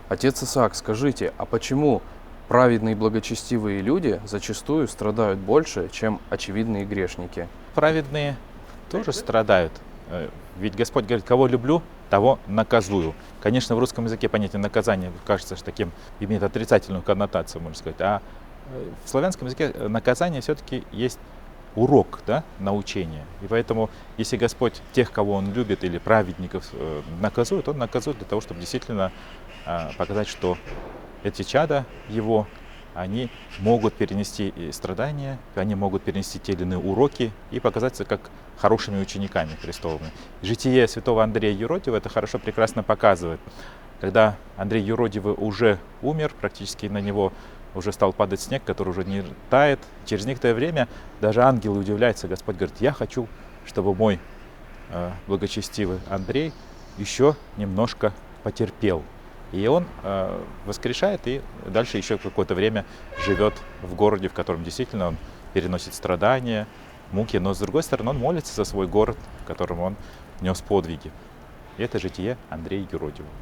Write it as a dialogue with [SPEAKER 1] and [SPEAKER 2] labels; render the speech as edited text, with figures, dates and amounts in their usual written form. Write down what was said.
[SPEAKER 1] Отец Исаак, скажите, а почему праведные и благочестивые люди зачастую страдают больше, чем очевидные грешники?
[SPEAKER 2] Праведные тоже страдают. Ведь Господь говорит, кого люблю, того наказую. Конечно, в русском языке понятие наказания кажется, что таким имеет отрицательную коннотацию, можно сказать. А в славянском языке наказание все-таки есть урок, да, научение. И поэтому, если Господь тех, кого Он любит, или праведников наказует, Он наказует для того, чтобы действительно показать, что эти чада Его, они могут перенести и страдания, они могут перенести те или иные уроки и показаться как хорошими учениками Христовыми. Житие святого Андрея Юродивого это хорошо, прекрасно показывает. Когда Андрей Юродивый уже умер, практически на него уже стал падать снег, который уже не тает. Через некоторое время даже ангелы удивляются. Господь говорит, я хочу, чтобы мой благочестивый Андрей еще немножко потерпел. И он воскрешает и дальше еще какое-то время живет в городе, в котором действительно он переносит страдания, муки. Но с другой стороны, он молится за свой город, в котором он нес подвиги. И это житие Андрея Юродивого.